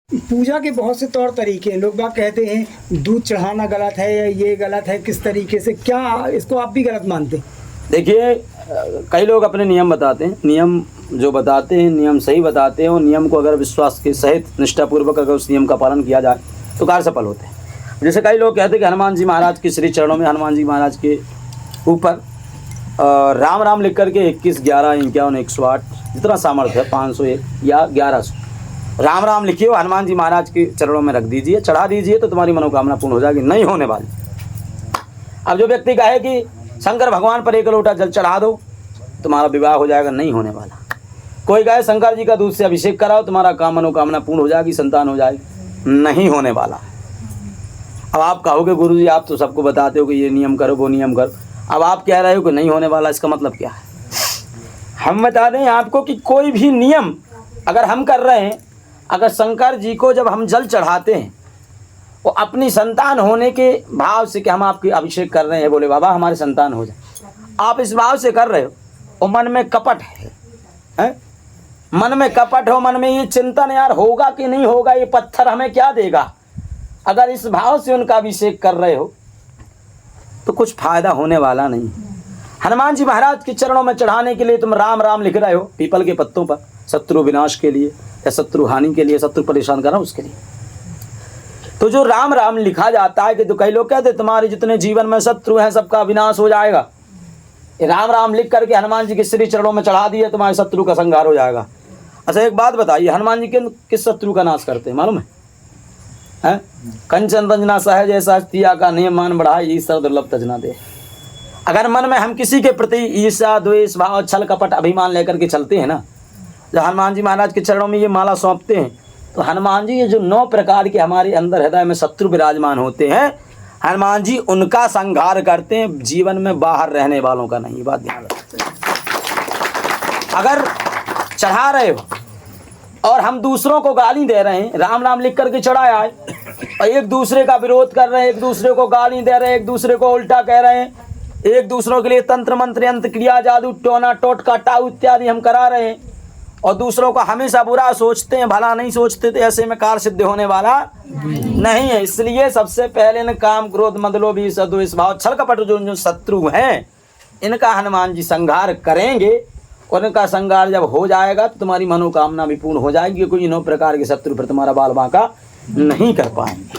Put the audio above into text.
पूजा के बहुत से तौर तरीके हैं। लोग बाग कहते हैं दूध चढ़ाना गलत है या ये गलत है, किस तरीके से, क्या इसको आप भी गलत मानते हैं? देखिए, कई लोग अपने नियम बताते हैं, नियम जो बताते हैं नियम सही बताते हैं, और नियम को अगर विश्वास के सहित निष्ठापूर्वक अगर उस नियम का पालन किया जाए तो कार्य सफल होते हैं। जैसे कई लोग कहते हैं कि हनुमान जी महाराज के श्री चरणों में, हनुमान जी महाराज के ऊपर राम राम लिख करके 21, 11, 51, 108 जितना सामर्थ्य है, 501 या 1100 राम राम लिखिए, हनुमान जी महाराज के चरणों में रख दीजिए, चढ़ा दीजिए, तो तुम्हारी मनोकामना पूर्ण हो जाएगी। नहीं होने वाली। अब जो व्यक्ति कहे कि शंकर भगवान पर 1 लोटा जल चढ़ा दो, तुम्हारा विवाह हो जाएगा, नहीं होने वाला। कोई कहे शंकर जी का दूध से अभिषेक कराओ, तुम्हारा मनोकामना पूर्ण हो जाएगी, संतान हो जाएगी, नहीं होने वाला। अब आप कहोगे गुरुजी आप तो सबको बताते हो कि ये नियम करो वो नियम करो, अब आप कह रहे हो कि नहीं होने वाला, इसका मतलब क्या है? हम बता दें आपको कि कोई भी नियम अगर हम कर रहे हैं, अगर शंकर जी को जब हम जल चढ़ाते हैं वो अपनी संतान होने के भाव से कि हम आपकी अभिषेक कर रहे हैं, बोले बाबा हमारी संतान हो जाए, आप इस भाव से कर रहे हो, और मन में कपट है? मन में कपट हो, मन में ये चिंतन यार होगा कि नहीं होगा, ये पत्थर हमें क्या देगा, अगर इस भाव से उनका अभिषेक कर रहे हो तो कुछ फायदा होने वाला नहीं। हनुमान जी महाराज के चरणों में चढ़ाने के लिए तुम राम राम लिख रहे हो पीपल के पत्तों पर, शत्रु विनाश के लिए या शत्रु हानि के लिए, शत्रु परेशान कर रहा उसके लिए। तो जो राम राम लिखा जाता है कि तो कई लोग कहते तुम्हारे जितने जीवन में शत्रु हैं सबका विनाश हो जाएगा, राम राम लिख करके हनुमान जी के श्री चरणों में चढ़ा दिए, तुम्हारे शत्रु का संहार हो जाएगा। अच्छा एक बात बताइए, हनुमान जी किस शत्रु का नाश करते हैं मालूम है? कंचन रंजना सहज ऐसा तिया का नियम मान बढ़ाए, ईश्वर दुर्लभ तजना दे। अगर मन में हम किसी के प्रति ईर्ष्या द्वेष भाव छल कपट अभिमान लेकर के चलते हैं ना, जब हनुमान जी महाराज के चरणों में ये माला सौंपते हैं तो हनुमान जी ये जो 9 प्रकार के हमारे अंदर हृदय में शत्रु विराजमान होते हैं, हनुमान जी उनका संहार करते हैं, जीवन में बाहर रहने वालों का नहीं। बात ध्यान रखते हैं। अगर चढ़ा रहे हो और हम दूसरों को गाली दे रहे हैं, राम राम लिख करके चढ़ाया है, और एक दूसरे का विरोध कर रहे हैं, एक दूसरे को गाली दे रहे हैं, एक दूसरे को उल्टा कह रहे हैं, एक दूसरों के लिए तंत्र मंत्र यंत्र क्रिया जादू टोना टोटका टाऊ इत्यादि हम करा रहे हैं, और दूसरों का हमेशा बुरा सोचते हैं, भला नहीं सोचते, तो ऐसे में कार्य सिद्ध होने वाला नहीं है। इसलिए सबसे पहले न काम क्रोध मद लोभ ईर्ष्या द्वेष भाव छल कपट जो शत्रु हैं, इनका हनुमान जी संहार करेंगे, और इनका संहार जब हो जाएगा तो तुम्हारी मनोकामना भी पूर्ण हो जाएगी, कोई 9 प्रकार के शत्रु पर तुम्हारा बाल बांका नहीं कर पाएंगे।